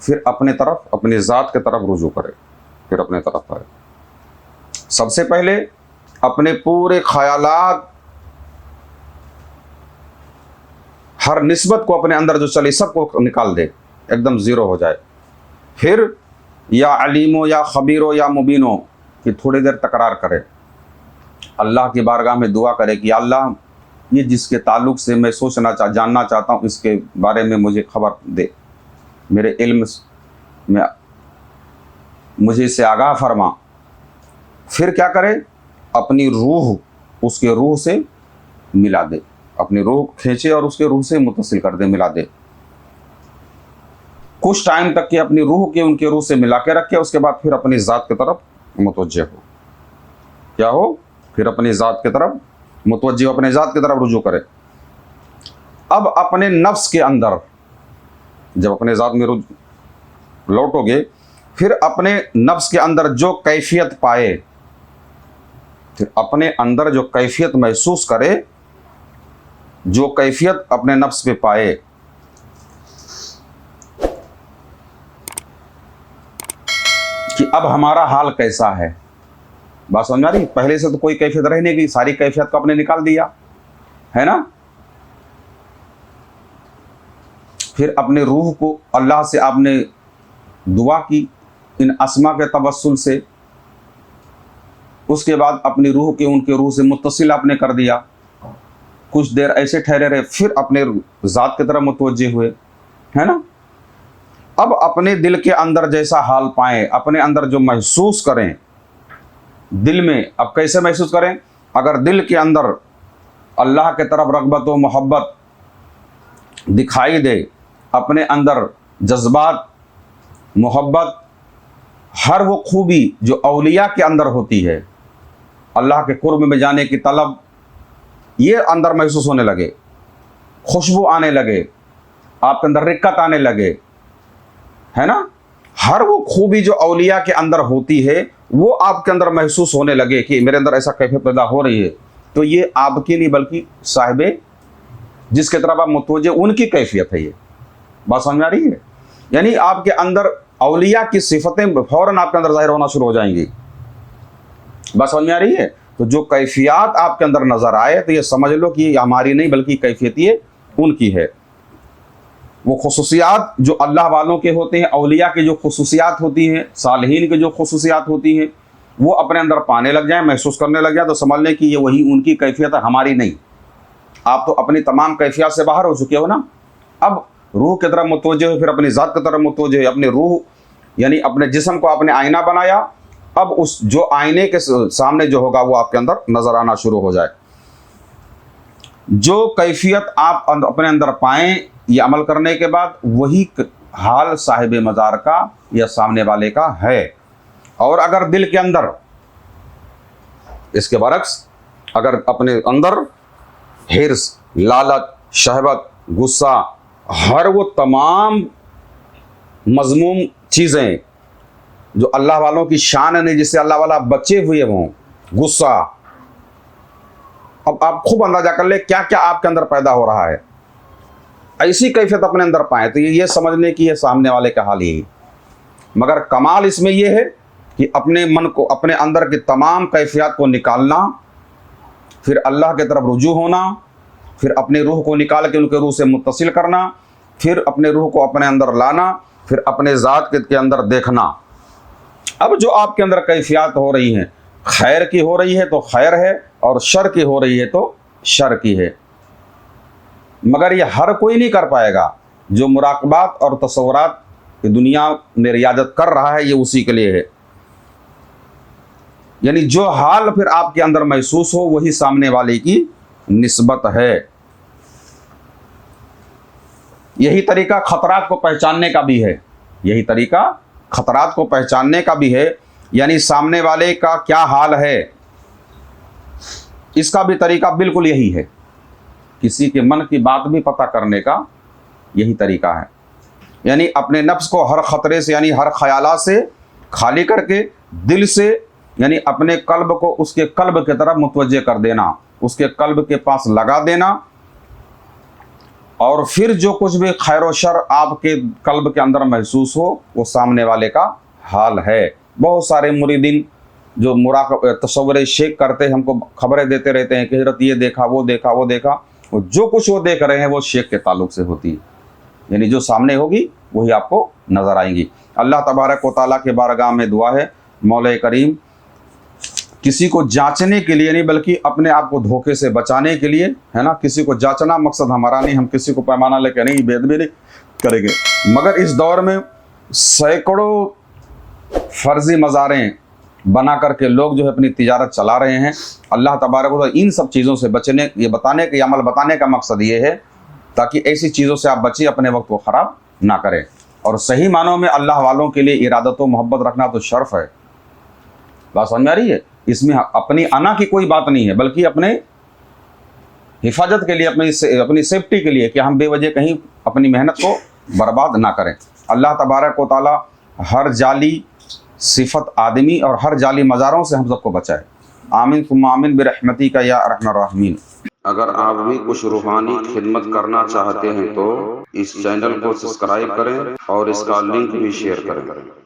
پھر اپنے طرف اپنی ذات کے طرف رجوع کرے، پھر اپنے طرف آئے۔ سب سے پہلے اپنے پورے خیالات، ہر نسبت کو اپنے اندر جو چلی سب کو نکال دے، ایک دم زیرو ہو جائے۔ پھر یا علیم ہو یا خبیر ہو یا مبین ہو کہ تھوڑی دیر تکرار کرے، اللہ کی بارگاہ میں دعا کرے کہ یا اللہ یہ جس کے تعلق سے میں جاننا چاہتا ہوں اس کے بارے میں مجھے خبر دے، میرے علم میں مجھے اس سے آگاہ فرما۔ پھر کیا کرے؟ اپنی روح اس کے روح سے ملا دے، اپنی روح کھینچے اور اس کے روح سے متصل کر دے، ملا دے۔ کچھ ٹائم تک کہ اپنی روح کے ان کے روح سے ملا کے رکھے، اس کے بعد پھر اپنی ذات کی طرف متوجہ ہو۔ کیا ہو؟ پھر اپنی ذات کی طرف متوجہ ہو، اپنے ذات کی طرف رجوع کرے۔ اب اپنے نفس کے اندر جب اپنے ذات میں لوٹو گے، پھر اپنے نفس کے اندر جو کیفیت پائے، پھر اپنے اندر جو کیفیت محسوس کرے، جو کیفیت اپنے نفس پہ پائے، کہ اب ہمارا حال کیسا ہے۔ بات سمجھ آ رہی؟ پہلے سے تو کوئی کیفیت رہ نہیں گئی، ساری کیفیت کو آپ نے نکال دیا ہے نا۔ پھر اپنے روح کو اللہ سے آپ نے دعا کی ان اسما کے توسل سے، اس کے بعد اپنی روح کے ان کے روح سے متصل آپ نے کر دیا، کچھ دیر ایسے ٹھہرے رہے، پھر اپنے ذات کی طرف متوجہ ہوئے، ہے نا۔ اب اپنے دل کے اندر جیسا حال پائیں، اپنے اندر جو محسوس کریں دل میں، اب کیسے محسوس کریں؟ اگر دل کے اندر اللہ کے طرف رغبت و محبت دکھائی دے، اپنے اندر جذبات، محبت، ہر وہ خوبی جو اولیاء کے اندر ہوتی ہے، اللہ کے قرب میں جانے کی طلب، یہ اندر محسوس ہونے لگے، خوشبو آنے لگے، آپ کے اندر رقت آنے لگے، ہے نا۔ ہر وہ خوبی جو اولیاء کے اندر ہوتی ہے وہ آپ کے اندر محسوس ہونے لگے کہ میرے اندر ایسا کیفیت پیدا ہو رہی ہے، تو یہ آپ کی نہیں بلکہ صاحب جس کے طرف آپ متوجہ ان کی کیفیت ہے۔ یہ بات سمجھ میں آ رہی ہے؟ یعنی آپ کے اندر اولیاء کی صفتیں فوراً آپ کے اندر ظاہر ہونا شروع ہو جائیں گی۔ بات سمجھ میں آ رہی ہے؟ تو جو کیفیات آپ کے اندر نظر آئے تو یہ سمجھ لو کہ یہ ہماری نہیں بلکہ کیفیت یہ ان کی ہے۔ وہ خصوصیات جو اللہ والوں کے ہوتے ہیں، اولیاء کی جو خصوصیات ہوتی ہیں، صالحین کی جو خصوصیات ہوتی ہیں، وہ اپنے اندر پانے لگ جائیں، محسوس کرنے لگ جائیں، تو سمجھ لیں کہ یہ وہی ان کی کیفیت ہے، ہماری نہیں۔ آپ تو اپنی تمام کیفیات سے باہر ہو چکے ہو نا۔ اب روح کی طرف متوجہ ہو، پھر اپنی ذات کی طرف متوجہ ہو، اپنے روح یعنی اپنے جسم کو آپ نے آئینہ بنایا، اب اس جو آئینے کے سامنے جو ہوگا وہ آپ کے اندر نظر آنا شروع ہو جائے۔ جو کیفیت آپ اپنے اندر پائیں یہ عمل کرنے کے بعد، وہی حال صاحب مزار کا یا سامنے والے کا ہے۔ اور اگر دل کے اندر اس کے برعکس، اگر اپنے اندر حرص، لالچ، شہوت، غصہ، ہر وہ تمام مذموم چیزیں جو اللہ والوں کی شان ہے، جس سے اللہ والا بچے ہوئے ہوں، غصہ، اب آپ خوب اندازہ کر لیں کیا کیا آپ کے اندر پیدا ہو رہا ہے۔ ایسی کیفیت اپنے اندر پائیں تو یہ سمجھنے کی یہ سامنے والے کا حال یہی۔ مگر کمال اس میں یہ ہے کہ اپنے من کو، اپنے اندر کی تمام کیفیات کو نکالنا، پھر اللہ کی طرف رجوع ہونا، پھر اپنے روح کو نکال کے ان کے روح سے متصل کرنا، پھر اپنے روح کو اپنے اندر لانا، پھر اپنے ذات کے اندر دیکھنا۔ اب جو آپ کے اندر کیفیات ہو رہی ہیں، خیر کی ہو رہی ہے تو خیر ہے، اور شر کی ہو رہی ہے تو شر کی ہے۔ مگر یہ ہر کوئی نہیں کر پائے گا۔ جو مراقبات اور تصورات کی دنیا میں ریاضت کر رہا ہے یہ اسی کے لیے ہے۔ یعنی جو حال پھر آپ کے اندر محسوس ہو وہی سامنے والے کی نسبت ہے۔ یہی طریقہ خطرات کو پہچاننے کا بھی ہے، یہی طریقہ خطرات کو پہچاننے کا بھی ہے، یعنی سامنے والے کا کیا حال ہے اس کا بھی طریقہ بالکل یہی ہے۔ کسی کے من کی بات بھی پتہ کرنے کا یہی طریقہ ہے۔ یعنی اپنے نفس کو ہر خطرے سے، یعنی ہر خیالات سے خالی کر کے، دل سے یعنی اپنے قلب کو اس کے قلب کی طرف متوجہ کر دینا، اس کے قلب کے پاس لگا دینا، اور پھر جو کچھ بھی خیر و شر آپ کے قلب کے اندر محسوس ہو وہ سامنے والے کا حال ہے۔ بہت سارے مریدین جو تصور شیخ کرتے ہم کو خبریں دیتے رہتے ہیں کہ حضرت یہ دیکھا وہ دیکھا وہ دیکھا، جو کچھ وہ دیکھ رہے ہیں وہ شیخ کے تعلق سے ہوتی ہے، یعنی جو سامنے ہوگی وہی آپ کو نظر آئیں گی۔ اللہ تبارک و تعالیٰ کے بارگاہ میں دعا ہے، مولا کریم کسی کو جانچنے کے لیے نہیں بلکہ اپنے آپ کو دھوکے سے بچانے کے لیے، ہے نا، کسی کو جانچنا مقصد ہمارا نہیں، ہم کسی کو پیمانہ لے کے نہیں بید بھی نہیں کریں گے، مگر اس دور میں سینکڑوں فرضی مزاریں بنا کر کے لوگ جو ہے اپنی تجارت چلا رہے ہیں۔ اللہ تبارک و تعالیٰ ان سب چیزوں سے بچنے، یہ بتانے کے عمل بتانے کا مقصد یہ ہے تاکہ ایسی چیزوں سے آپ بچیں، اپنے وقت کو خراب نہ کریں۔ اور صحیح معنوں میں اللہ والوں کے لیے ارادت و محبت رکھنا تو شرف ہے۔ بات سمجھ میں آ رہی ہے؟ اس میں اپنی انا کی کوئی بات نہیں ہے، بلکہ اپنے حفاظت کے لیے، اپنی سیفٹی کے لیے کہ ہم بے وجہ کہیں اپنی محنت کو برباد نہ کریں۔ اللہ تبارک و تعالیٰ ہر جعلی صفت آدمی اور ہر جعلی مزاروں سے ہم سب کو بچائے۔ آمین ثم آمین برحمتی کا یا ارحم الراحمین۔ اگر آپ بھی کچھ روحانی خدمت کرنا چاہتے ہیں تو اس چینل کو سبسکرائب کریں اور اس کا لنک بھی شیئر کریں۔